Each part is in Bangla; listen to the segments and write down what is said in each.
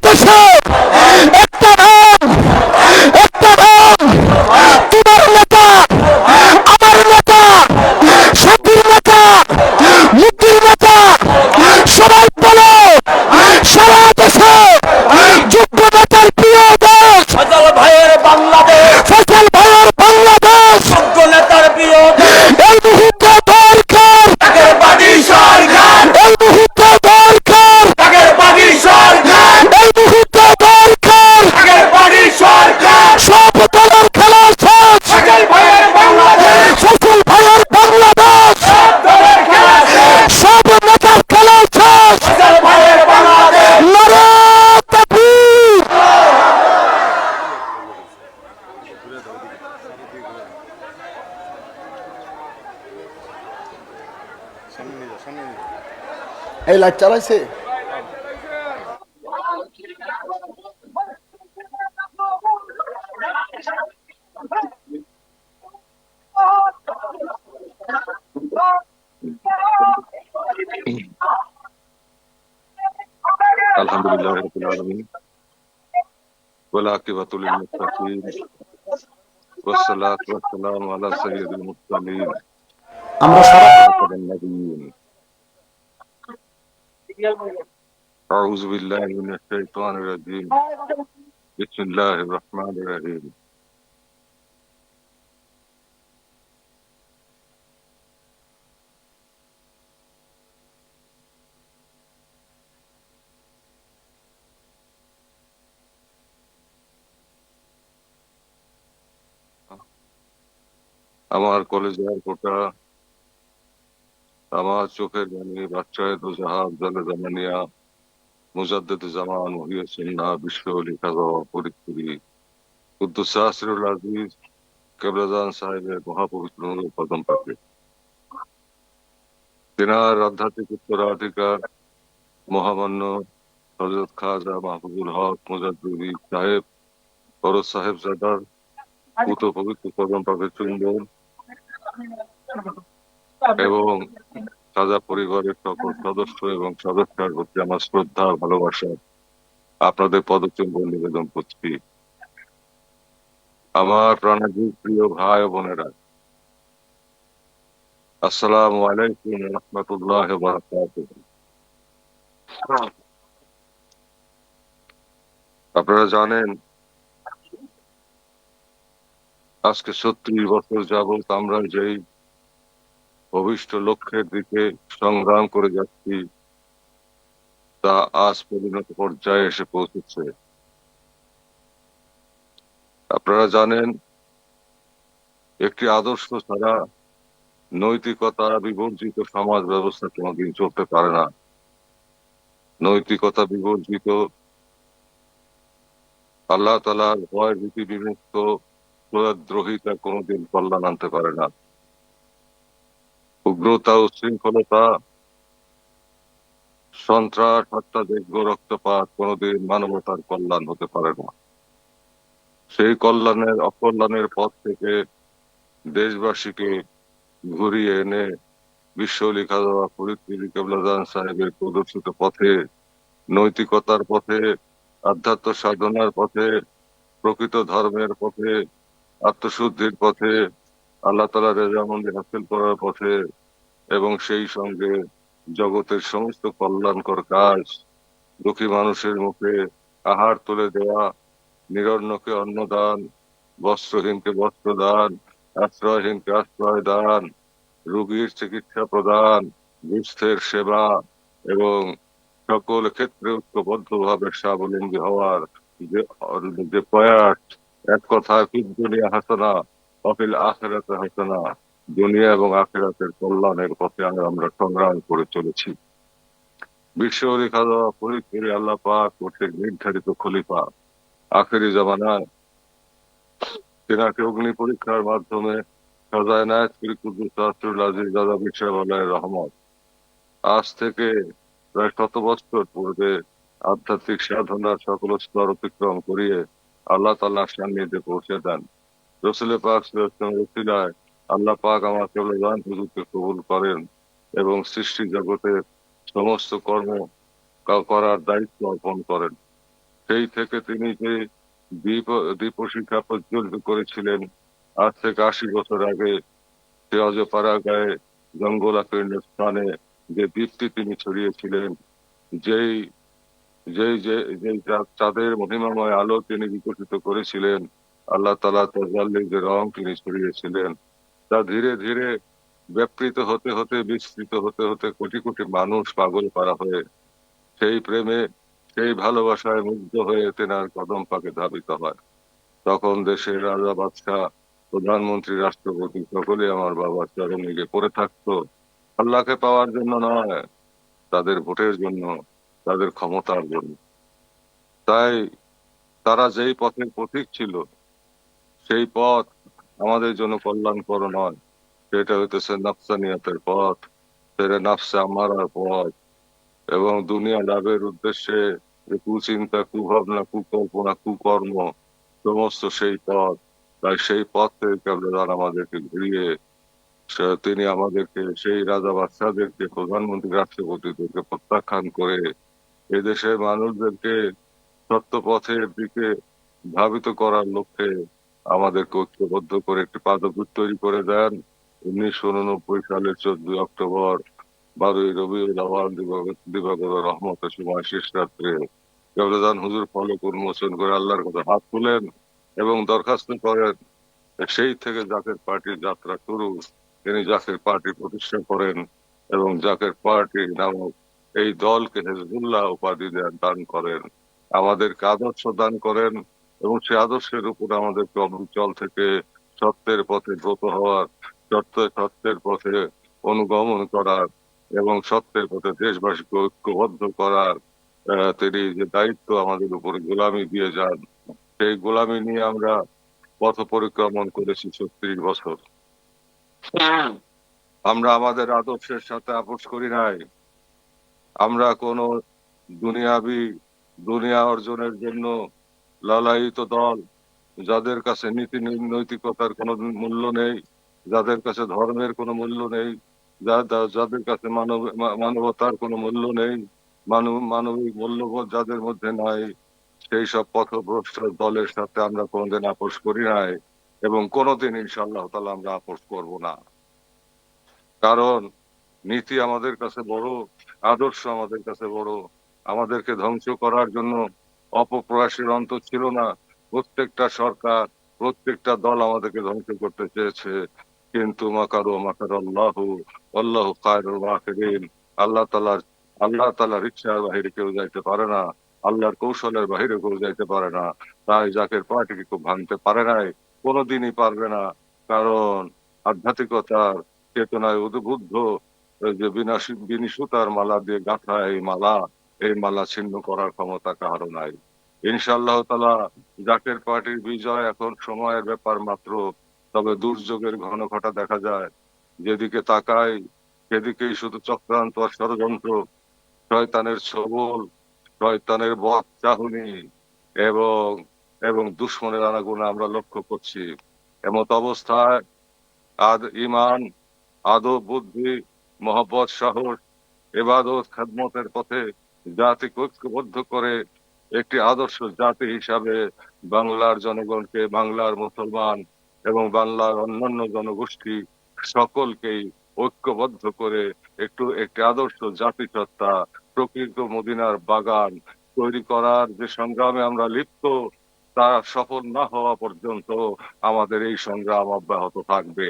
দেশে একটা নাম, একটা নাম, তোমার নেতা, আমার নেতা, শক্তির নেতা, মুক্তির নেতা, সবাই বলো সারা দেশে যোগ্য নেতার প্রিয় দেশ ফজল ভাইয়ের বাংলাদেশ, ফসল ভাইয়ের বাংলাদেশ, যোগ্য নেতার প্রিয় দেশ, এই মুহূর্তে দরকার, তাদের বাড়ি সরকার, এই মুহূর্তে দরকার, তাদের বাড়ি সরকার, এই মুহূর্তে দরকার, তাদের বাড়ি সরকার, সব দলের খেলা শেষ, ফজল ভাইয়ের বাংলাদেশ, ফসল ভাইয়ের বাংলাদেশ, সব দলের খেলা শেষ, সব নেতার খেলা শেষ, ফজল ভাইয়ের বাংলাদেশ। নারে তাকবীর। এই লাইট চালাইছে। আলহামদুলিল্লাহ রাব্বিল আলামিন ওয়াল আকিবাতু লিল মুত্তাকিন ওয়াসসালাতু ওয়াসসালামু আলা সাইয়্যিদিল মুরসালিন আমরা সারা খাতামান নাবিয়্যিন। আউযু বিল্লাহি মিনাশ শাইতানির রাজীম। বিসমিল্লাহির রহমানির রহিম। আমার কলেজের কোটা, আমার চোখের বাণী, বাদশাহে দোজাহান, জালে জামানিয়া, মুজাদ্দিদে জামান, মুহিয়ে সুন্নাহ, বিশ্ব লিখাজ ফরিদপুরি, কুদ্দুস আসিরুল আজিজ, কেবলাজান সাহেবের মহাপবিত্র নূরের কদম পাকে তেনার আধ্যাত্মিক উত্তরাধিকার মহামান্য হযরত খাজা মাহফুজুল হক মুজাদ্দিদি সাহেব, ফরজ সাহেব জাদার পুত পবিত্র কদম পাকে চুম্বন এবং খাজা পরিবারের সকল সদস্য এবং সদস্যের প্রতি আমার শ্রদ্ধা ভালোবাসা আপনাদের পদচুম্বন নিবেদন করছি। আমার প্রাণাধিক প্রিয় ভাই ও বোনেরা, আসসালামু আলাইকুম ওয়া রাহমাতুল্লাহি ওয়া বারাকাতুহু। আপনারা জানেন আজকে ৩৬ বছর যাবৎ আমরা যেই অভিষ্ট লক্ষ্যের দিকে সংগ্রাম করে যাচ্ছি তা আজ পরিণত পর্যায়ে এসে পৌঁছেছে। আপনারা জানেন একটি আদর্শ ছাড়া নৈতিকতা বিবর্জিত সমাজ ব্যবস্থা কোনোদিন চলতে পারে না। নৈতিকতা বিবর্জিত, আল্লাহ তাআলার ভয় ভীতি বিমুক্ত প্রয়াদ্রোহিতা কোনোদিন কল্যাণ আনতে পারে না। উগ্রতা, উচ্ছৃঙ্খলতা, সন্ত্রাস, হত্যাযজ্ঞ, রক্তপাত কোনোদিন মানবতার কল্যাণ হতে পারে না। সেই কল্যাণের অকল্যাণের পথ থেকে দেশবাসীকে ঘুরিয়ে এনে বিশ্ব লিখা দেওয়া ফরিদপুরি কেবলাজান সাহেবের প্রদর্শিত পথে, নৈতিকতার পথে, আধ্যাত্ম সাধনার পথে, প্রকৃত ধর্মের পথে, আত্মশুদ্ধির পথে, আল্লাহ তাআলার রেজামন্দি হাসিল করার পথে এবং সেই সঙ্গে জগতের সমস্ত কল্যাণকর কাজ, দুঃখী মানুষের মুখে আহার তুলে দেওয়া, নিরন্নকে অন্নদান, বস্ত্রহীনকে বস্ত্র দান, আশ্রয়হীনকে আশ্রয় দান, রোগীর চিকিৎসা প্রদান, দুস্থের সেবা এবং সকল ক্ষেত্রে ঐক্যবদ্ধভাবে স্বাবলম্বী হওয়ার যে যে প্রয়াস, এক কথায় ফিদ দুনিয়া হাসানা অফিল আখিরাতে হাসানা, দুনিয়া এবং আখিরাতের কল্যাণের পথে আমরা সংগ্রাম করে চলেছি। বিশ্ব লিখা দেওয়া ফরিদপুরে আল্লাহ পাক কর্তৃক নির্ধারিত খলিফা আখেরি জামানায় তেনাকে অগ্নি পরীক্ষার মাধ্যমে সাজায় নায়াতপুরি কুদ্দুস আসিরুল আজিজ দাদা বিশ্বাবলয়ের রহমত আজ থেকে প্রায় ১০০ বছর পূর্বে আধ্যাত্মিক সাধনার সকল স্তর অতিক্রম করিয়ে আল্লাহ তাআলার সান্নিধ্যে পৌঁছে দেন। রসুল পাক সাল্লাল্লাহু আলাইহি ওয়াসাল্লামের উসিলায় আল্লাহ পাক আমার কেবলাজান হুজুরকে কবুল করেন এবং সৃষ্টি জগতের সমস্ত কর্ম করার দায়িত্ব অর্পণ করেন। সেই থেকে তিনি যে দীপশিখা প্রজ্বলিত করেছিলেন আজ থেকে 80 বছর আগে, সে অজপাড়াগাঁয়ে জঙ্গলাকীর্ণ স্থানে যে দীপ্তি তিনি ছড়িয়েছিলেন, যেই যেই যে যেই চাঁদের মহিমাময় আলো তিনি বিকশিত করেছিলেন, আল্লাহ তাআলা তাজাল্লির যে রং তিনি ছড়িয়েছিলেন, তা ধীরে ধীরে ব্যাপৃত হতে হতে বিস্তৃত হতে হতে কোটি কোটি মানুষ পাগল পারা হয়ে সেই প্রেমে সেই ভালোবাসায় মুগ্ধ হয়ে তেনার কদম পাকে ধাবিত হয়। তখন দেশের রাজা বাদশাহ, প্রধানমন্ত্রী, রাষ্ট্রপতি সকলে আমার বাবার চরণে গিয়ে পড়ে থাকতো, আল্লাহকে পাওয়ার জন্য নয়, তাদের ভোটের জন্য, তাদের ক্ষমতার জন্য। তাই তারা যেই পথের পথিক ছিল, সেই পথ আমাদের জন্য কল্যাণকর নয়। সেটা হইতেছে নাফসানিয়াতের পথ, সেটা নাফসে আমারার পথ, এবং দুনিয়া লাভের উদ্দেশ্যে যে কুচিন্তা, কুভাবনা, কুকল্পনা, কুকর্ম, সমস্ত সেই পথ। তাই সেই পথ থেকে কেবল আমাদেরকে ঘুরিয়ে তিনি আমাদেরকে, সেই রাজা বাদশাদেরকে, প্রধানমন্ত্রী, রাষ্ট্রপতিদেরকে প্রত্যাখ্যান করে এদেশের মানুষদেরকে সত্য পথের দিকে ধাবিত করার লক্ষ্যে আমাদেরকে ঐক্যবদ্ধ করে একটি পাদপীঠ তৈরি করে দেন 1989 সালের 14 অক্টোবর, 12ই রবিউল আওয়াল দিবাগত রহমতের সময় শেষ রাত্রে কেবলাদান হুজুর ফলক উন্মোচন করে আল্লাহর কাছে হাত তুলেন এবং দরখাস্ত করেন, সেই থেকে জাকের পার্টির যাত্রা শুরু। তিনি জাকের পার্টি প্রতিষ্ঠা করেন এবং জাকের পার্টি নামক এই দলকে হেজবুল্লাহ উপাধি দান করেন, আমাদেরকে আদর্শ দান করেন এবং সে আদর্শের উপর আমাদেরকে অবিচল থেকে সত্যের পথে ব্রত হওয়ার, সত্যের পথে অনুগমন করার এবং সত্যের পথে দেশবাসীকে ঐক্যবদ্ধ করার তিনি যে দায়িত্ব আমাদের উপরে গোলামি দিয়ে যান, সেই গোলামি নিয়ে আমরা পথ পরিক্রমণ করেছি 36 বছর। আমরা আমাদের আদর্শের সাথে আপোষ করি নাই। আমরা কোন দুনিয়া অর্জনের জন্য লালায়িত দল, যাদের কাছে নীতি নৈতিকতার কোনো মূল্য নেই, যাদের কাছে ধর্মের কোনো মূল্য নেই, যাদের কাছে মানবতার কোনো মূল্য নেই, মানবিক মূল্যবোধ যাদের মধ্যে নাই, সেই সব পথভ্রষ্ট দলের সাথে আমরা কোনোদিন আপোষ করি নাই এবং কোনোদিন ইনশাআল্লাহ তাআলা আমরা আপোষ করব না। কারণ নীতি আমাদের কাছে বড়, আদর্শ আমাদের কাছে বড়। আমাদেরকে ধ্বংস করার জন্য অপপ্রয়াসের অন্ত ছিল না। প্রত্যেকটা সরকার, প্রত্যেকটা দল আমাদেরকে ধ্বংস করতে চেয়েছে, কিন্তু মাকারু মাকারাল্লাহু আল্লাহু খায়রুল মাকিরিন। আল্লাহ তাআলার ইচ্ছার বাহিরে কেউ যাইতে পারে না, আল্লাহর কৌশলের বাহিরে কেউ যাইতে পারে না। তাই জাকের পার্টিকে কেউ ভাঙতে পারে নাই, কোনোদিনই পারবে না। কারণ আধ্যাত্মিকতার চেতনায় উদ্বুদ্ধ যে বিনি সুতার মালা দিয়ে গাঁথা এই মালা ছিন্ন করার ক্ষমতা কারো নাই। ইনশাআল্লাহ তাআলা জাকের পার্টির বিজয় এখন সময়ের ব্যাপার মাত্র। তবে দুর্যোগের ঘনঘটা দেখা যায়, যেদিকে তাকাই সেদিকেই শুধু চক্রান্ত আর ষড়যন্ত্র, শয়তানের ছবল, শয়তানের বদ চাহনি এবং এবং দুশ্মনের আনাগোনা আমরা লক্ষ্য করছি। এমত অবস্থায় ইমান, আদব, বুদ্ধি, মহব্বত, সাহস, ইবাদত, খেদমতের পথে জাতিকে ঐক্যবদ্ধ করে একটি আদর্শ জাতি হিসাবে বাংলার জনগণকে, বাংলার মুসলমান এবং বাংলার অন্যান্য জনগোষ্ঠী সকলকেই ঐক্যবদ্ধ করে একটি আদর্শ জাতিসত্তা, প্রকৃত মদিনার বাগান তৈরি করার যে সংগ্রামে আমরা লিপ্ত, তা সফল না হওয়া পর্যন্ত আমাদের এই সংগ্রাম অব্যাহত থাকবে।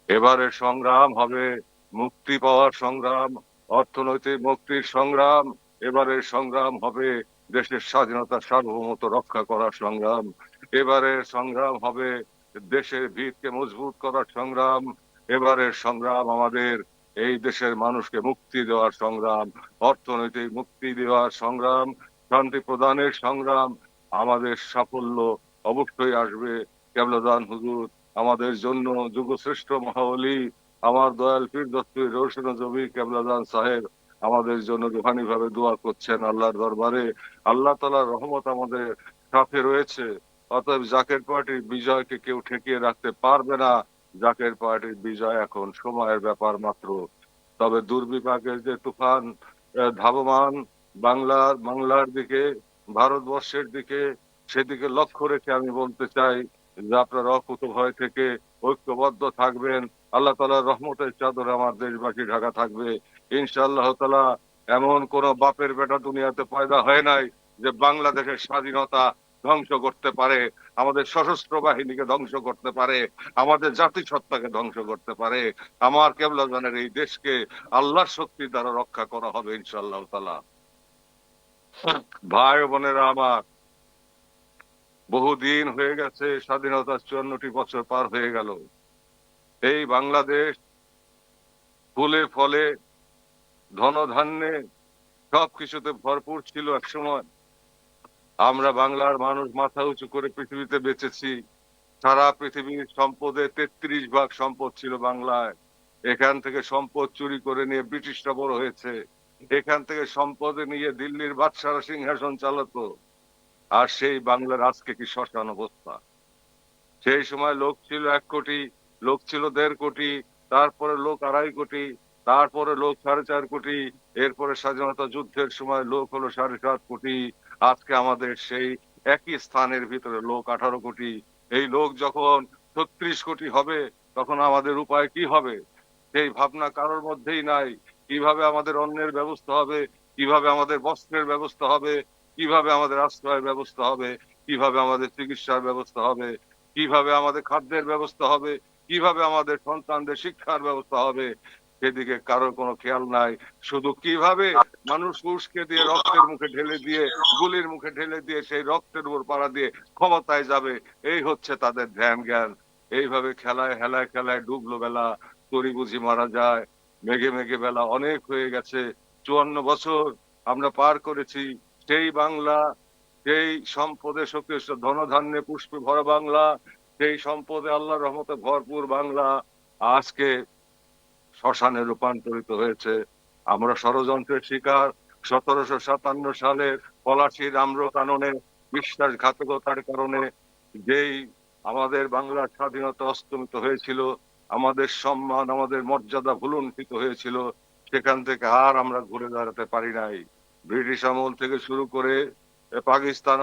এবারের সংগ্রাম হবে মুক্তি পাওয়ার সংগ্রাম, অর্থনৈতিক মুক্তির সংগ্রাম। এবারের সংগ্রাম হবে দেশের স্বাধীনতা, সার্বভৌমত্ব রক্ষা করার সংগ্রাম। এবারের সংগ্রাম হবে দেশের ভিতকে মজবুত করার সংগ্রাম। এবারের সংগ্রাম আমাদের এই দেশের মানুষকে মুক্তি দেওয়ার সংগ্রাম, অর্থনৈতিক মুক্তি দেওয়ার সংগ্রাম, শান্তি প্রদানের সংগ্রাম। আমাদের সাফল্য অবশ্যই আসবে কেবলাদান হুজুর আমাদের জন্য যুগশ্রেষ্ঠ মহাওলি, আমার দয়াল পীর দস্তগীর রওশন জমি কেবলাদান সাহেব আমাদের জন্য রুহানি ভাবে দোয়া করছেন আল্লাহর দরবারে। আল্লাহ তাআলার রহমত আমাদের সাথে রয়েছে। অতএব জাকের পার্টির বিজয়কে কেউ ঠেকিয়ে রাখতে পারবে না। জাকের পার্টির বিজয় এখন সময়ের ব্যাপার মাত্র। তবে দুর্বিপাকের যে তুফান ধাবমান বাংলার দিকে, ভারতবর্ষের দিকে, সেদিকে লক্ষ্য রেখে আমি বলতে চাই যে আপনারা অকুত ভয় থেকে ঐক্যবদ্ধ থাকবেন। আল্লাহ তাআলার রহমতের চাদরে আমার দেশবাসী ঢাকা থাকবে ইনশাআল্লাহ তাআলা। এমন কোন বাপের বেটা দুনিয়াতে পয়দা হয় নাই যে বাংলাদেশের স্বাধীনতা ধ্বংস করতে পারে, আমাদের সশস্ত্র বাহিনীকে ধ্বংস করতে পারে, আমাদের জাতিসত্তাকে ধ্বংস করতে পারে। আমার কেবলাজানের এই দেশকে আল্লাহর শক্তি দ্বারা রক্ষা করা হবে ইনশাআল্লাহ তাআলা। ভাই বোনেরা আমার, বহুদিন হয়ে গেছে, স্বাধীনতার 54টি বছর পার হয়ে গেল। এই বাংলাদেশ ফুলে ফলে ধনধান্যে সবকিছুতে ভরপুর ছিল একসময়। আমরা বাংলার মানুষ মাথা উঁচু করে পৃথিবীতে বেঁচেছি। সারা পৃথিবীর সম্পদে 33 ভাগ সম্পদ ছিল বাংলায়। এখান থেকে সম্পদ চুরি করে নিয়ে ব্রিটিশরা বড় হয়েছে। এখান থেকে সম্পদ নিয়ে দিল্লির বাদশারা সিংহাসন চালাতো। আর সেই বাংলার আজকে কি শ্মশান অবস্থা। সেই সময় লোক ছিল 1 কোটি, লোক ছিল 1.5 কোটি, তারপরে লোক 2.5 কোটি, তারপরে লোক 4.5 কোটি, এরপরে স্বাধীনতা যুদ্ধের সময় লোক হলো 7.5 কোটি। আজকে আমাদের সেই একই স্থানের ভিতরে লোক 18 কোটি। এই লোক যখন 36 কোটি হবে তখন আমাদের উপায় কি হবে সেই ভাবনা কারোর মধ্যেই নাই। কিভাবে আমাদের অন্নের ব্যবস্থা হবে, কিভাবে আমাদের বস্ত্রের ব্যবস্থা হবে, কিভাবে আমাদের আশ্রয়ের ব্যবস্থা হবে, কিভাবে আমাদের চিকিৎসার ব্যবস্থা হবে, কিভাবে আমাদের খাদ্যের ব্যবস্থা হবে, কিভাবে আমাদের সন্তানদের শিক্ষার ব্যবস্থা হবে, সেদিকে কারোর কোনো খেয়াল নাই। শুধু কিভাবে মানুষ উস্কে দিয়ে রক্তের মুখে ঢেলে দিয়ে, গুলির মুখে ঢেলে দিয়ে সেই রক্তের উপর পাড়া দিয়ে ক্ষমতায় যাবে, এই হচ্ছে তাদের ধ্যান জ্ঞান। এইভাবে খেলায় হেলায় খেলায় ডুবলো বেলা, তরি বুঝি মারা যায়। মেঘে মেঘে বেলা অনেক হয়ে গেছে। 54 বছর আমরা পার করেছি। সেই বাংলা, সেই সম্পদে শক্তি ধনধান্যে পুষ্পে ভরা বাংলা, সেই সম্পদে আল্লাহর রহমতে ভরপুর বাংলা আজকে শ্মশানে রূপান্তরিত হয়েছে। আমরা ষড়যন্ত্রের শিকার। 1757 সালের পলাশীর আম্র কাননে বিশ্বাসঘাতকতার কারণে যেই আমাদের বাংলার স্বাধীনতা অস্তমিত হয়েছিল, আমাদের সম্মান, আমাদের মর্যাদা ভুলুণ্ঠিত হয়েছিল, সেখান থেকে আর আমরা ঘুরে দাঁড়াতে পারি নাই। ব্রিটিশ আমল থেকে শুরু করে পাকিস্তান,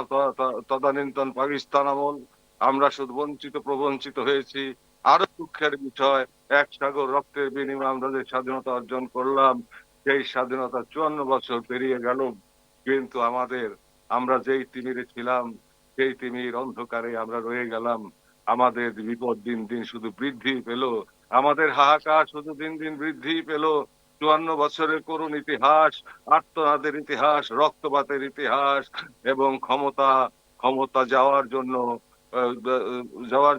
তদানীন্তন পাকিস্তান আমল, আমরা শুধু বঞ্চিত প্রবঞ্চিত হয়েছি। আরো দুঃখের বিষয়, 1 সাগর রক্তের বিনিময়ে আমরা যে স্বাধীনতা অর্জন করলাম, সেই স্বাধীনতা 54 বছর পেরিয়ে গেল, কিন্তু আমরা যেই তিমিরে ছিলাম সেই তিমির অন্ধকারে আমরা রয়ে গেলাম। আমাদের বিপদ দিন দিন শুধু বৃদ্ধি পেল, আমাদের হাহাকার শুধু দিন দিন বৃদ্ধি পেল। 54 বছরের করুণ ইতিহাস, আর্তনাদের ইতিহাস, রক্তপাতের ইতিহাস এবং ক্ষমতা ক্ষমতা যাওয়ার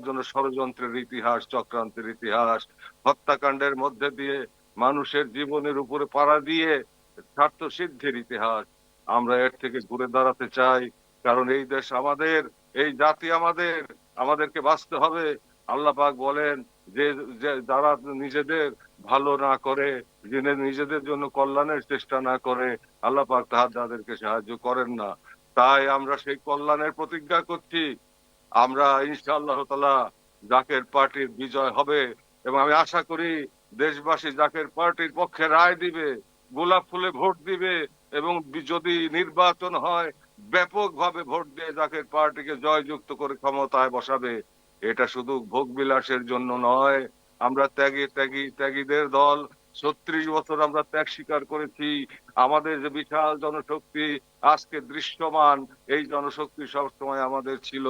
জন্য ষড়যন্ত্রের ইতিহাস, চক্রান্তের ইতিহাস, হত্যাকাণ্ডের মধ্যে দিয়ে মানুষের জীবনের উপরে পাড়া দিয়ে স্বার্থ সিদ্ধির ইতিহাস। আমরা এর থেকে ঘুরে দাঁড়াতে চাই, কারণ এই দেশ আমাদের, এই জাতি আমাদের, আমাদেরকে বাঁচতে হবে। আল্লাহ পাক বলেন যে যারা নিজেদের ভালো না করে, যিনি নিজেদের জন্য কল্যাণের চেষ্টা না করে, আল্লাহ পাক তাদেরকে সাহায্য করেন না। তাই আমরা সেই কল্যাণের প্রতিজ্ঞা করছি। আমরা ইনশাআল্লাহ তাআলা জাকের পার্টির বিজয় হবে এবং আমি আশা করি দেশবাসী জাকের পার্টির পক্ষে রায় দিবে, গোলাপ ফুলে ভোট দিবে এবং যদি নির্বাচন হয় ব্যাপকভাবে ভোট দিয়ে জাকের পার্টিকে জয়যুক্ত করে ক্ষমতায় বসাবে। এটা শুধু ভোগ বিলাসের জন্য নয়। আমরা ত্যাগীদের দল। 36 বছর আমরা ত্যাগ স্বীকার করেছি। আমাদের যে বিশাল জনশক্তি আজকে দৃশ্যমান, এই জনশক্তি সবসময় আমাদের ছিল,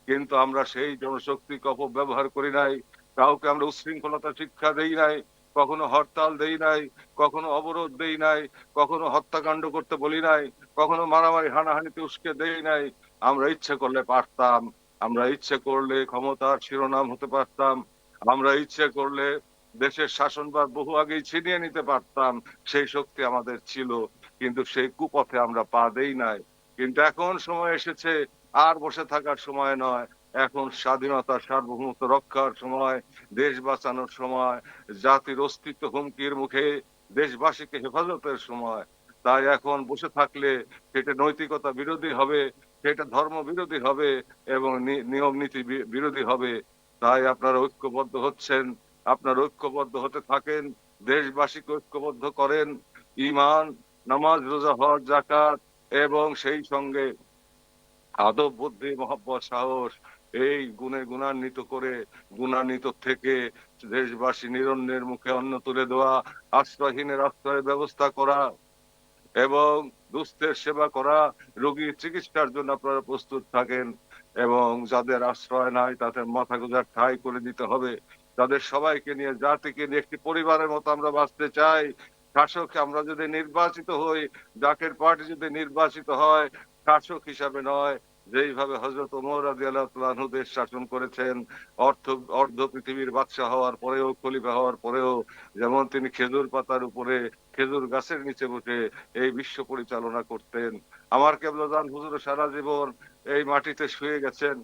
কিন্তু আমরা সেই জনশক্তিকে অপব্যবহার করি নাই। কাউকে আমরা উচ্ছৃঙ্খলতা শিক্ষা দেই নাই, কখনো হরতাল দেই নাই, কখনো অবরোধ দেই নাই, কখনো হত্যাকাণ্ড করতে বলি নাই, কখনো মারামারি হানাহানিতে উস্কে দেই নাই। আমরা ইচ্ছে করলে পারতাম, আমরা ইচ্ছে করলে ক্ষমতার শিরোনাম হতে পারতাম, আমরা ইচ্ছে করলে দেশের শাসনভার বহু আগেই ছিনিয়ে নিতে পারতাম। সেই শক্তি আমাদের ছিল, কিন্তু সেই কুপথে আমরা পা দেই নাই। কিন্তু এখন সময় এসেছে, আর বসে থাকার সময় নয়। এখন স্বাধীনতার সার্বভৌমত্ব রক্ষার সময়, দেশ বাঁচানোর সময়, জাতির অস্তিত্ব হুমকির মুখে, দেশবাসীকে হেফাজতের সময়। তাই এখন বসে থাকলে সেটা নৈতিকতা বিরোধী হবে, সেটা ধর্ম বিরোধী হবে এবং নিয়ম নীতি বিরোধী হবে। তাই আপনারা ঐক্যবদ্ধ হচ্ছেন, আপনারা ঐক্যবদ্ধ হতে থাকেন, দেশবাসীকে ঐক্যবদ্ধ করেন। ঈমান, নামাজ, রোজা, হজ, যাকাত এবং সেই সঙ্গে আদব, বুদ্ধি, মহব্বত, সাহস এই গুণে গুণান্বিত করে গুণান্বিত থেকে দেশবাসী নিরন্নের মুখে অন্ন তুলে দেওয়া, আশ্রয়হীনের আশ্রয়ের ব্যবস্থা করা এবং দুস্থের সেবা করা, রোগীর চিকিৎসার জন্য আপনারা প্রস্তুত থাকেন এবং যাদের আশ্রয় নাই তাদের মাথা গোঁজার ঠাঁই করে দিতে হবে। তাদের সবাইকে নিয়ে জাতিকে নিয়ে একটি পরিবারের মতো আমরা বাঁচতে চাই। শাসক আমরা যদি নির্বাচিত হই, জাকের পার্টি যদি নির্বাচিত হয়, শাসক হিসাবে নয়, যেইভাবে হযরত ওমর রাদিয়াল্লাহু তাআলা আনহু দেশ শাসন করেছেন, অর্ধ পৃথিবীর বাদশা হওয়ার পরেও, খলিফা হওয়ার পরেও, যেমন তিনি খেজুর পাতার উপরে খেজুর গাছের নিচে বসে এই বিশ্ব পরিচালনা করতেন। আমার কেবলাজান হুজুর সারা জীবন এই মাটিতে শুয়ে গেছেন,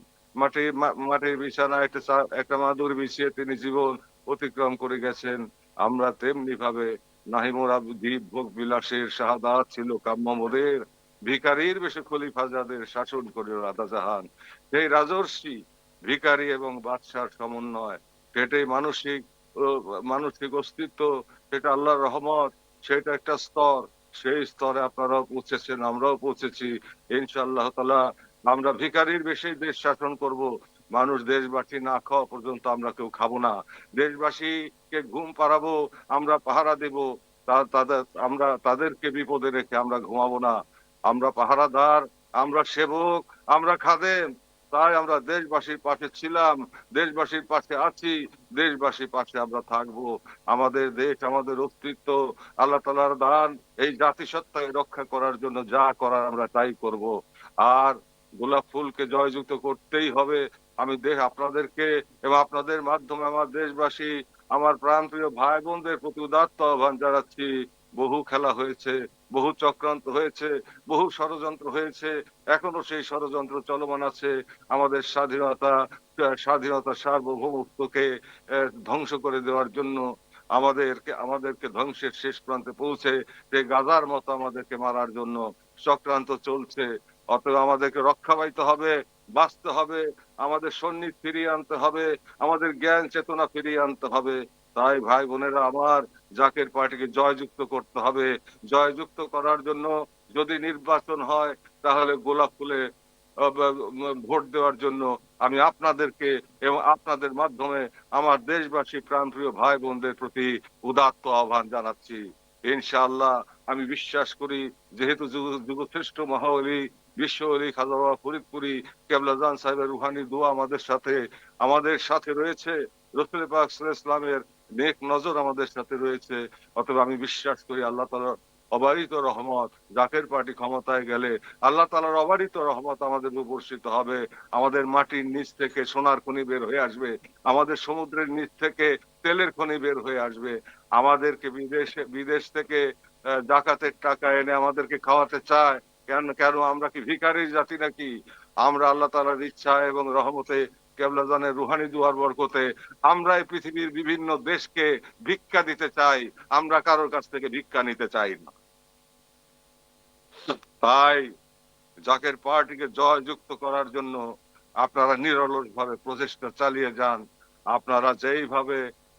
মাটির বিছানায় একটা মাদুর বিছিয়ে তিনি জীবন অতিক্রম করে গেছেন। আমরা তেমনি ভাবে নাহি মোরা দ্বীপ ভোগ বিলাসের শাহাদাত ছিল কাম্য মোদের, ভিখারির বেশে খলিফা যাদের শাসন করে রাজা জাহান। সেই রাজর্ষি ভিখারি এবং বাদশার সমন্বয়, সেটাই মানসিক অস্তিত্ব, সেটা আল্লাহর রহমত, সেটা একটা স্তর। সেই স্তরে আপনারাও পৌঁছেছেন, আমরাও পৌঁছেছি। ইনশাআল্লাহ তাআলা আমরা ভিখারির বেশি দেশ শাসন করব। মানুষ দেশবাসী না খাওয়া পর্যন্ত আমরা কেউ খাবো না। দেশবাসীকে ঘুম পাড়াবো, আমরা পাহারা দেব। আমরা তাদেরকে বিপদে রেখে আমরা ঘুমাবো না। আমরা পাহারাদার, আমরা সেবক, আমরা খাদেম। তাই আমরা দেশবাসীর পাশে ছিলাম, দেশবাসীর পাশে আছি, দেশবাসীর পাশে আমরা থাকবো। আমাদের দেশ, আমাদের অস্তিত্ব আল্লাহ তাআলার দান। এই জাতিসত্তাকে রক্ষা করার জন্য যা করার আমরা তাই করব। আর গোলাপ ফুলকে জয়যুক্ত করতেই হবে। আমি আপনাদেরকে এবং আপনাদের মাধ্যমে আমার দেশবাসী, আমার প্রাণপ্রিয় ভাই বোনদের প্রতি উদাত্ত আহ্বান জানাচ্ছি। বহু খেলা হয়েছে, বহু চক্রান্ত হয়েছে, বহু ষড়যন্ত্র হয়েছে, এখনো সেই ষড়যন্ত্র চলমান আছে। আমাদের স্বাধীনতা সার্বভৌমত্বকে ধ্বংস করে দেওয়ার জন্য আমাদেরকে ধ্বংসের শেষ প্রান্তে পৌঁছে যে গাজার মতো আমাদেরকে মারার জন্য চক্রান্ত চলছে। অতএব আমাদেরকে রক্ষা পাইতে হবে, বাঁচতে হবে, আমাদের সন্নিধ ফিরিয়ে আনতে হবে, আমাদের জ্ঞান চেতনা ফিরিয়ে আনতে হবে। তাই ভাই বোনেরা আমার, জাকের পার্টিকে জয়যুক্ত করতে হবে। জয়যুক্ত করার জন্য যদি নির্বাচন হয়, তাহলে গোলাপ ফুলে ভোট দেওয়ার জন্য আমি আপনাদেরকে এবং আপনাদের মাধ্যমে আমার দেশবাসী প্রাণপ্রিয় ভাই বোনদের প্রতি উদাত্ত আহ্বান জানাচ্ছি। ইনশাআল্লাহ আমি বিশ্বাস করি, যেহেতু যুগশ্রেষ্ঠ মহাওলি বিশ্ব ওলি খাজা বাবা ফরিদপুরি কেবলাজান সাহেবের রুহানি দোয়া আমাদের সাথে রয়েছে, রাসূল পাক সাল্লাল্লাহু আলাইহি ওয়াসাল্লামের নেক নজর আমাদের সাথে রয়েছে। অতএব আমি বিশ্বাস করি আল্লাহ তাআলার অবারিত রহমত, জাকের পার্টি ক্ষমতায় গেলে আল্লাহ তাআলার অবারিত রহমত আমাদের উপর বর্ষিত হবে। আমাদের মাটির নিচ থেকে সোনার খনি বের হয়ে আসবে, আমাদের সমুদ্রের নিচ থেকে তেলের খনি বের হয়ে আসবে। আমাদেরকে বিদেশ থেকে জাকাতের টাকা এনে আমাদেরকে খাওয়াতে চায়। কেন আমরা কি ভিখারির জাতি নাকি? আমরা আল্লাহ তাআলার ইচ্ছা এবং রহমতে, কেবলাজানের রুহানি দুয়ার বরকতে আমরা এই পৃথিবীর বিভিন্ন দেশকে ভিক্ষা দিতে চাই, আমরা কারোর কাছ থেকে ভিক্ষা নিতে চাই না। তাই জাকের পার্টিকে জয়যুক্ত করার জন্য আপনারা নিরলস ভাবে প্রচেষ্টা চালিয়ে যান। আপনারা যেইভাবে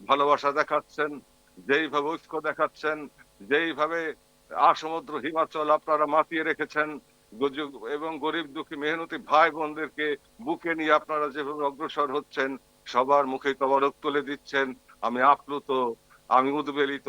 ভালোবাসা দেখাচ্ছেন, যেইভাবে ঐক্য দেখাচ্ছেন, যেইভাবে আসমুদ্র হিমাচল আপনারা মাতিয়ে রেখেছেন এবং গরিব দুঃখী মেহনতি ভাই বোনদেরকে বুকে নিয়ে আপনারা যেভাবে অগ্রসর হচ্ছেন, সবার মুখে তবারক তুলে দিচ্ছেন, আমি আপ্লুত, আমি উদ্বেলিত,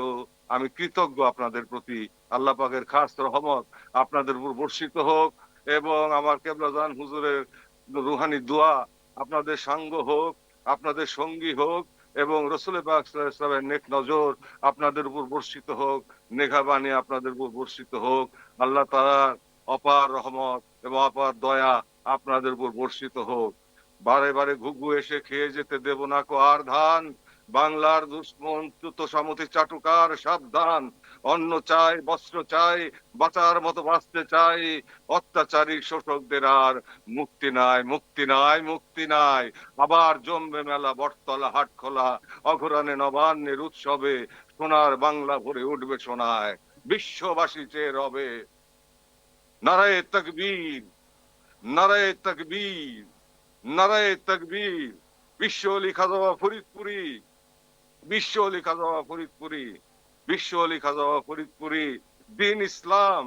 আমি কৃতজ্ঞ আপনাদের প্রতি। আল্লাহ পাকের খাস রহমত আপনাদের উপর বর্ষিত হোক এবং আমার কেবলাজান হুজুরের রুহানি দোয়া আপনাদের সাঙ্গ হোক, আপনাদের সঙ্গী হোক এবং রাসূল পাক সাল্লাল্লাহু আলাইহি ওয়াসাল্লামের নেক নজর আপনাদের উপর বর্ষিত হোক, নেঘাবাণী আপনাদের উপর বর্ষিত হোক। আল্লাহ তাআলার অপার রহমত এবং অপার দয়া আপনাদের উপর বর্ষিত হোক। বারে বারে ঘুঘু এসে খেয়ে যেতে দেব না কো আর ধান, বাংলার দুশ্মন সামতি চাটুকার সাবধান। অন্ন চাই, বস্ত্র চাই, বাঁচার মতো বাঁচতে চাই, অত্যাচারী শোষকদের আর মুক্তি নাই, মুক্তি নাই, মুক্তি নাই। আবার জমবে মেলা বটতলা হাট খোলা, অঘরানে নবান্নের উৎসবে সোনার বাংলা ভরে উঠবে সোনায়, বিশ্ববাসী চেয়ে রবে। নারায়ে তাকবীর, নারায়ে তাকবীর, নারায়ে তাকবীর। বিশ্ব ওলি খাজা বাবা ফরিদপুরি, বিশ্ব ওলি খাজা বাবা ফরিদপুরি, বিশ্ব ওলি খাজা বাবা ফরিদপুরি। দিন ইসলাম,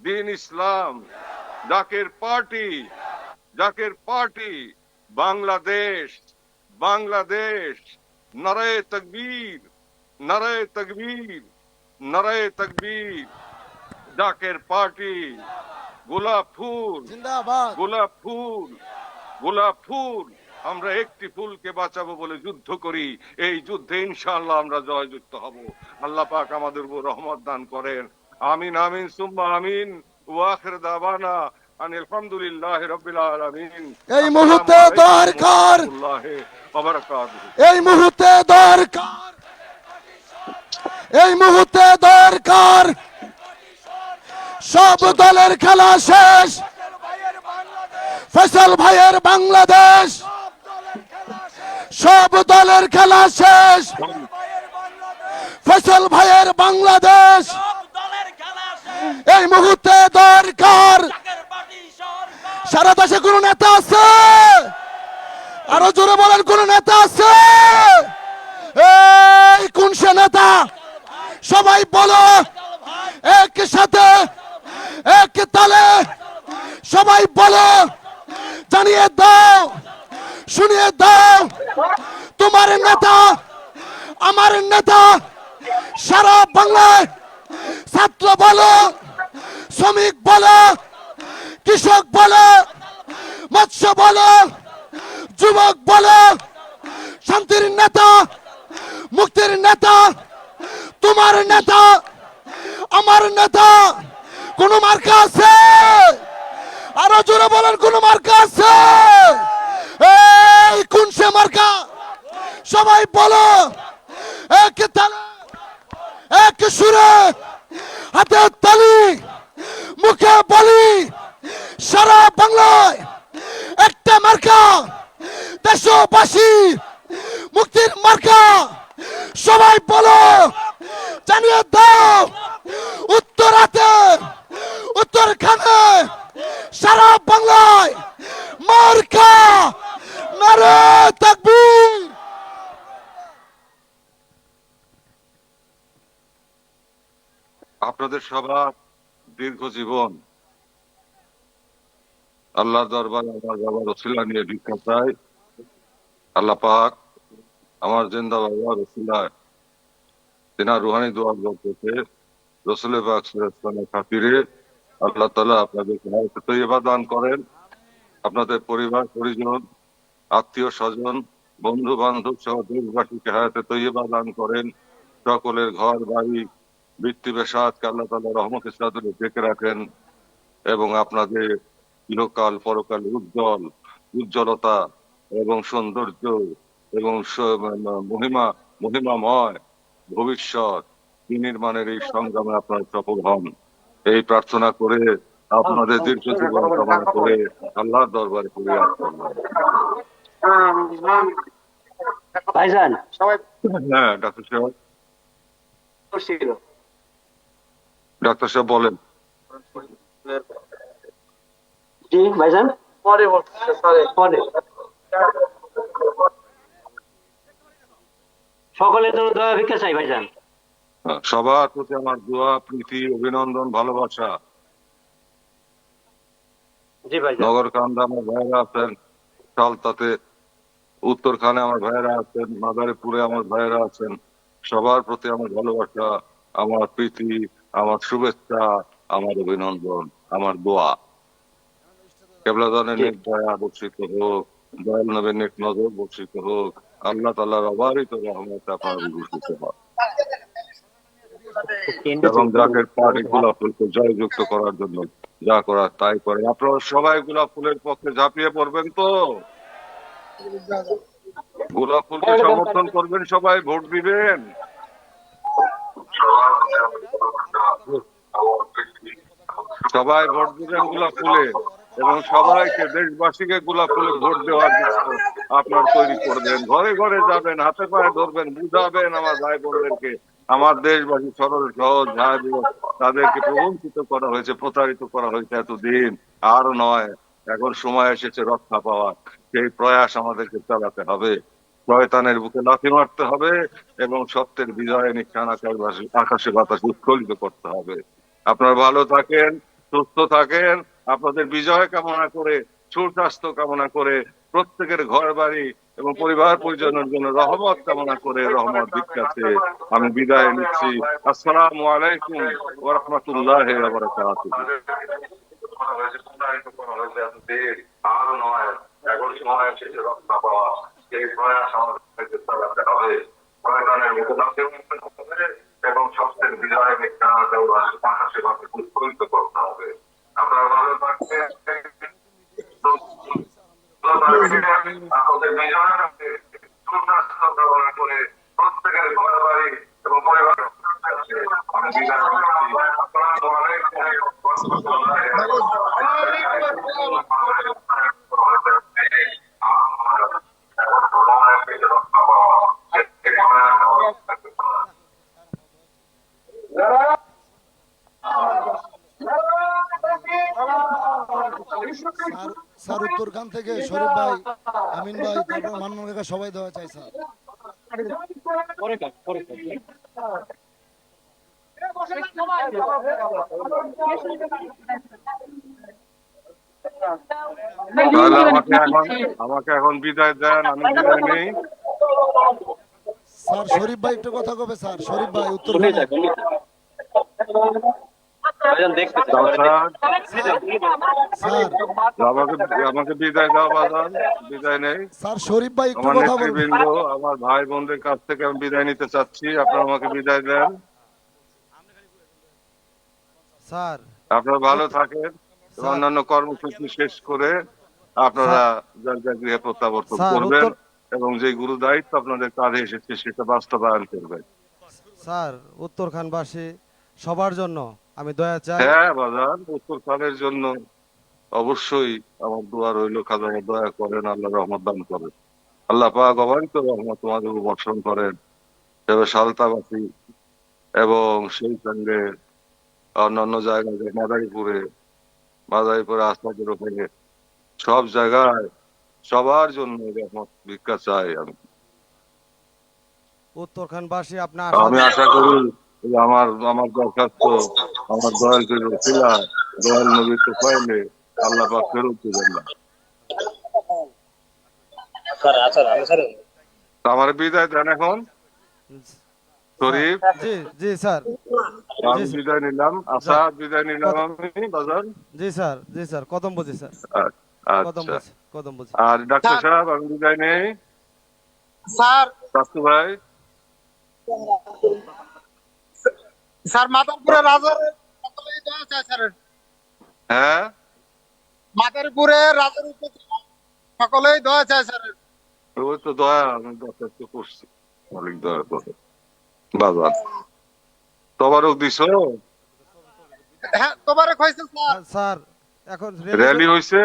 দিন ইসলাম। জাকের পার্টি, জাকের পার্টি, বাংলাদেশ, বাংলাদেশ, নারায়ে তাকবীর, নারায়ে তাকবীর, নারায়ে তাকবীর। জাকের পার্টি, গোলাপ ফুল, জিন্দাবাদ। গোলাপ ফুল, গোলাপ ফুল। আমরা একটি ফুলকে বাঁচাবো বলে যুদ্ধ করি, এই যুদ্ধে ইনশাআল্লাহ আমরা জয়যুক্ত হব। আল্লাহ পাক আমাদের উপর রহমত দান করেন। আমিন আমিন সুম্মা আমিন। ওয়া আখির দাওয়ানা আনিল হামদুলিল্লাহি রাব্বিল আলামিন। এই মুহূর্তে দরকার, ওয়া বারাকাতুহু। এই মুহূর্তে দরকার, এই মুহূর্তে দরকার, সব দলের খেলা শেষ, ফয়সাল ভাইয়ের বাংলাদেশ, সব দলের খেলা শেষ, ফয়সাল ভাইয়ের বাংলাদেশ। এই মুহূর্তে দরকার, সারা দেশে কোন নেতা আছে? আরো জোরে বলেন, কোন নেতা আছে? এই কোন সে নেতা? সবাই বলো একসাথে, এক তালে সবাই বলো, জানিয়ে দাও, শুনিয়ে দাও, তোমার নেতা, আমার নেতা, সারা বাংলায় ছাত্র বলো, শ্রমিক বলো, কৃষক বলো, মৎস্য বলো, যুবক বলো, শান্তির নেতা, মুক্তির নেতা, তোমার নেতা, আমার নেতা। কোন মার্কা আছে? আরো জোরে বলেন, কোন মার্কা আছে? এই কোন সে মার্কা? সবাই বলো এক তালে, এক সুরে, হাতে তালি, মুখে বলি, সারা বাংলায় একটা মার্কা, দেশবাসী মুক্তির মার্কা। সবাই বলো, জানিয়ে দাও, উত্তরাতে, উত্তরখানে, সারা বাংলায় মার্কা, নারায়ে তাকবীর। আপনাদের সবার দীর্ঘ জীবন আল্লাহর দরবারে আমার বাবার ওসিলা নিয়ে ভিক্ষা চাই। আল্লাহ পাক আমার জিন্দা বাবার ওসিলায় তিনার রুহানি দোয়ার বরকতে রাসূল পাক সাল্লাল্লাহু আলাইহি ওয়াসাল্লামের খাতিরে আল্লাহ তাআলা আপনাদেরকে হায়াতে তয়্যিবা দান করেন। আপনাদের পরিবার পরিজন, আত্মীয় স্বজন, বন্ধু বান্ধব সহ দেশবাসীকে হায়াতে তয়্যিবা দান করেন। সকলের ঘর বাড়ি বৃত্তি বেশাদকে আল্লাহ তাআলা রহমতের চাদরে ঢেকে রাখেন এবং আপনাদের ইহকাল পরকাল উজ্জ্বলতা এবং সৌন্দর্য এবং মহিমাময় ভবিষ্যৎ বিনির্মাণের এই সংগ্রামে আপনারা সফল হন, এই প্রার্থনা করে আপনাদের দীর্ঘ জীবন কামনা করে আল্লাহর দরবারে ফরিয়াদ করলাম। ভাইজান হ্যাঁ ডাক্তার সাহেব, ডাক্তার সাহেব বলেন। জি ভাইজান, পরে পরে সকলের জন্য দয়া ভিক্ষা চাই ভাইজান। সবার প্রতি আমার দোয়া, প্রীতি, অভিনন্দন, ভালোবাসা। জি ভাইজান। নগরকান্দা আমার ভাইরা আছেন, সালতাতে উত্তরখানে আমার ভাইরা আছেন, মাদারীপুরে আমার ভাইরা আছেন। সবার প্রতি আমার ভালোবাসা, আমার প্রীতি, আমার শুভেচ্ছা, আমার অভিনন্দন, আমার দোয়া। কেবলাদানের নেক দয়া বর্ষিত হোক, দয়াল নবীর নেক নজর বর্ষিত হোক, আল্লাহ তাআলার অবারিত রহমত আপনার বিভূষিত হোক এবং জাকের পার্টি গোলাপ ফুলকে জয়যুক্ত করার জন্য যা করার তাই করেন। আপনারা সবাই গোলাপ ফুলের পক্ষে ঝাঁপিয়ে পড়বেন তো? গোলাপ ফুলকে সমর্থন করবেন, সবাই ভোট দিবেন। সবাই ভোট দিবেন গোলাপ ফুলে এবং সবাইকে, দেশবাসীকে গোলাপ ফুলে ভোট দেওয়ার জন্য আপনার তৈরি করবেন। ঘরে ঘরে যাবেন, হাতে পায়ে ধরবেন, বুঝাবেন আমার ভাই বোনদেরকে। আমার দেশবাসী সরল সহজ ভাই বোন, তাদেরকে প্রবঞ্চিত করা হয়েছে, প্রতারিত করা হয়েছে এতদিন। আর নয়, এখন সময় এসেছে রক্ষা পাওয়ার। সেই প্রয়াস আমাদেরকে চালাতে হবে। শয়তানের বুকে লাথি মারতে হবে এবং সত্যের বিজয় নিশান আকাশে বাতাসে উৎফুল্লিত করতে হবে। আপনারা ভালো থাকেন, সুস্থ থাকেন। আপনাদের বিজয় কামনা করে সুস্বাস্থ্য কামনা করে, প্রত্যেকের ঘর বাড়ি এবং পরিবার পরিজনের জন্য রহমত কামনা করে, রহমত ভিক্ষা চেয়ে আমি বিদায় নিচ্ছি। আসসালামু আলাইকুম ওয়া রাহমাতুল্লাহি ওয়া বারাকাতুহু। আর নয়, এখন সময় শেষে রক্ষা পাওয়া, এই প্রয়াস আমাদের চালাতে হবে। প্রয়োজনের মোকাবিলা হবে এবং স্বাস্থ্যের বিজয় পাশাপাশি উৎফুল্লিত করতে হবে। আপনারা ভালো থাকবেন। আমাদের বিজয় সুস্বাস্থ্য কামনা করে প্রত্যেকের ঘর বাড়ি এবং পরিবার আমি বিদায় নিচ্ছি। আসসালামু আলাইকুম ওয়া রাহমাতুল্লাহি ওয়া স্যার উত্তরখান থেকে শরীফ ভাই, আমিন ভাই, তারপর মান্নান কাকা সবাই দেওয়া চাই স্যার। তাহলে আমাকে এখন বিদায় দেন, আমি বিদায় নেই। স্যার শরীফ ভাই একটু কথা কবে স্যার, শরীফ ভাই উত্তরখানে। ভাইজান দেখতেছি স্যার আমাকে বিদায় দাও বাজান, বিদায় নেই। স্যার শরীফ ভাই একটু আমার কথা বলবেন। নেতৃবৃন্দ, আমার ভাই বোনদের কাছ থেকে আমি বিদায় নিতে চাচ্ছি, আপনারা আমাকে বিদায় দেন। স্যার আপনারা ভালো থাকেন এবং অন্যান্য কর্মসূচি শেষ করে আপনারা যার যার গৃহে প্রত্যাবর্তন স্যার, করবেন উত্তর- এবং যে গুরু দায়িত্ব আপনাদের কাঁধে এসেছে সেটা বাস্তবায়ন করবেন। স্যার উত্তরখানবাসী সবার জন্য আমি দয়া চাই। হ্যাঁ বাজান, উত্তর খানের জন্য অবশ্যই আমার দোয়া রইল। খাজা দয়া করেন, আল্লাহ রহমত দান করেন, আল্লাহ পাক অবারিত রহমত তোমাদের উপর বর্ষণ করেন। তবে সালতাবাসী এবং সেই সঙ্গে অন্যান্য জায়গায় মাদারীপুরে আস্তাদের ওখানে সব জায়গায় সবার জন্য রহমত ভিক্ষা চাই আমি। উত্তরখানবাসী আপনার আমি আশা করি যে আমার দরখাস্ত আমার দয়াল ছিলা দয়াল নবীর তো পাইলে আল্লাহ পাক ফেরত দিবেন না। আমার বিদায় দেন এখন শরীফ। জি জি স্যার, আমি বিদায় নিলাম, বিদায় নিলাম আমি বাজার। জি স্যার কদম বুঝি স্যার, আচ্ছা, কদম বুঝি। আর ডাক্তার সাহেব আমি বিদায় নেই। স্যার সাস্তু ভাই, স্যার মাদারপুরে রাজার সকলেই দোয়া চাই স্যার। হ্যাঁ মাদারপুরে রাজার উপজেলা সকলেই দোয়া চাই স্যার। ওই তো দয়া আমি দরখাস্ত করছি, অনেক দয়া করে বাজার। তবারক দিছ, হ্যাঁ তোমারে কইছে স্যার। স্যার এখন র্যালি হয়েছে,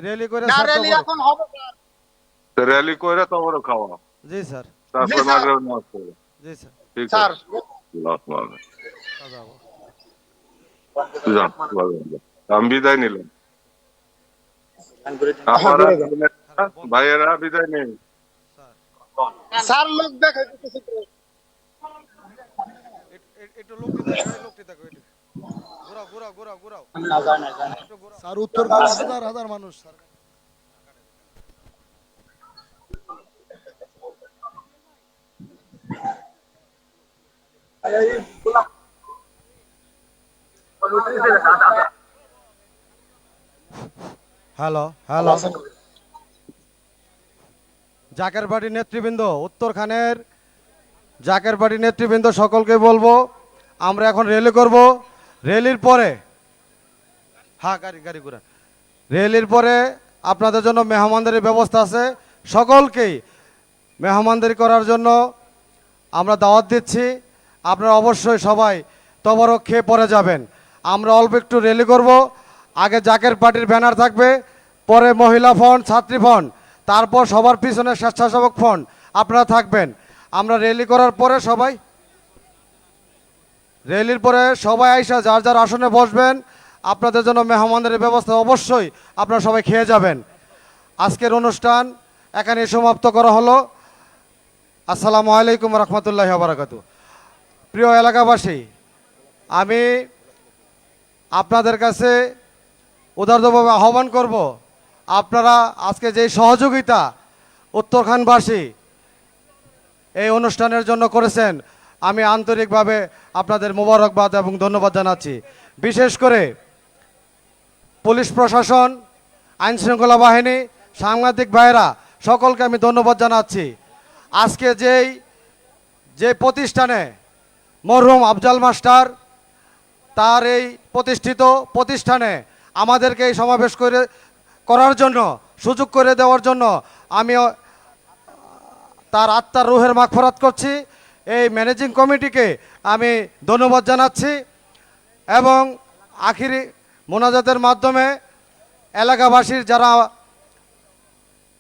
রেলি করে না স্যার র্যালি তবরক। এখন হবে স্যার। র্যালি করে তবারক খাওয়া, জি স্যার, তারপর জি, স্যার। মাগরিব নামাজ পড়ো। জি স্যার। ঠিক স্যার আছে, আল্লাহ হাফেজ। যাবো। যান, আমি বিদায় নিলাম। আপনারা ভাইয়েরা বিদায় নেই। স্যার লোক দেখে দিতেছে তো। একটু লোকটি দেখো একটু ঘুরাও। স্যার উত্তরখানে হাজার হাজার মানুষ স্যার। হ্যালো জাকের বাড়ির নেতৃবৃন্দ, উত্তরখানের জাকের বাড়ির নেতৃবৃন্দ সকলকে বলবো আমরা এখন র্যালি করব। র্যালির পরে গাড়ি ঘুরা। র্যালির পরে আপনাদের জন্য মেহমানদারির ব্যবস্থা আছে। সকলকেই মেহমানদারি করার জন্য আমরা দাওয়াত দিচ্ছি। আপনারা অবশ্যই সবাই তবরক খেয়ে পরে যাবেন। আমরা অল্প একটু র্যালি করব। আগে জাকের পার্টির ব্যানার থাকবে, পরে মহিলা ফ্রন্ট, ছাত্রী ফ্রন্ট, তারপর সবার পিছনে স্বেচ্ছাসেবক ফ্রন্ট আপনারা থাকবেন। আমরা র্যালি করার পরে র্যালির পরে সবাই আইসা যার যার আসনে বসবেন। আপনাদের জন্য মেহমানদারির ব্যবস্থা অবশ্যই আপনারা সবাই খেয়ে যাবেন। আজকের অনুষ্ঠান এখানে সমাপ্ত করা হলো। আসসালামু আলাইকুম রহমতুল্লাহি ওয়া বারাকাতুহু। প্রিয় এলাকাবাসী, আমি আপনাদের কাছে উদারভাবে আহ্বান করব, আপনারা আজকে যে সহযোগিতা উত্তরখানবাসী এই অনুষ্ঠানের জন্য করেছেন, আমি আন্তরিকভাবে আপনাদের মোবারকবাদ এবং ধন্যবাদ জানাচ্ছি। বিশেষ করে পুলিশ প্রশাসন, আইনশৃঙ্খলা বাহিনী, সাংবাদিক ভাইয়েরা সকলকে আমি ধন্যবাদ জানাচ্ছি। আজকে যে প্রতিষ্ঠানে মরহুম আফজাল মাস্টার, তার এই প্রতিষ্ঠিত প্রতিষ্ঠানে আমাদেরকে এই সমাবেশ করার জন্য, সুযোগ করে দেওয়ার জন্য আমি তার আত্মার রুহের মাগফিরাত করছি। এই ম্যানেজিং কমিটিকে আমি ধন্যবাদ জানাচ্ছি এবং আখিরি মোনাজাতের মাধ্যমে এলাকাবাসীর যারা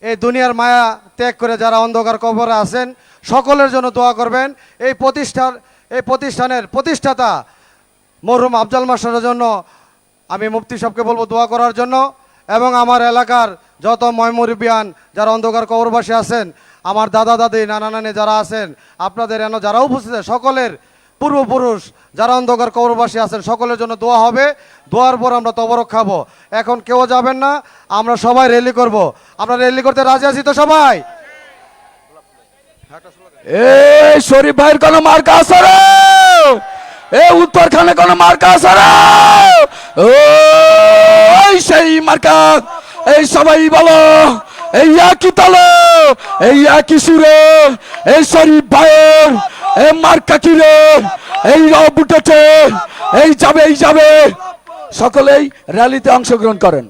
এই দুনিয়ার মায়া ত্যাগ করে যারা অন্ধকার কবরে আছেন সকলের জন্য দোয়া করবেন। এই প্রতিষ্ঠানের প্রতিষ্ঠাতা মরহুম আফজাল মাস্টারের জন্য আমি মুফতি সাহেবকে বলবো দোয়া করার জন্য, এবং আমার এলাকার যত ময়মুরবিয়ান যারা অন্ধকার কবরবাসী আছেন, আমার দাদা দাদি, নানা নানি যারা আছেন, আপনাদের যারা উপস্থিত সকলের পূর্বপুরুষ যারা অন্ধকার কবরবাসী আছেন সকলের জন্য দোয়া হবে। দোয়ার পর আমরা তবরক খাবো। এখন কেউ যাবেন না, আমরা সবাই র্যালি করব। আমরা র্যালি করতে রাজি আছি তো সবাই? এই শরীফ ভাইয়ের কোন মার্কা আছে রে? এই উত্তরখানে কোন মার্কা আছে রে? ওই সেই মার্কা। এই সবাই বলো, এই একই তালে, এই একই সুরে, এই শরীফ ভাইয়ের এই মার্কা কি রে? এই রব উঠেছে, এই যাবে, এই যাবে। সকলেই র্যালিতে অংশগ্রহণ করেন।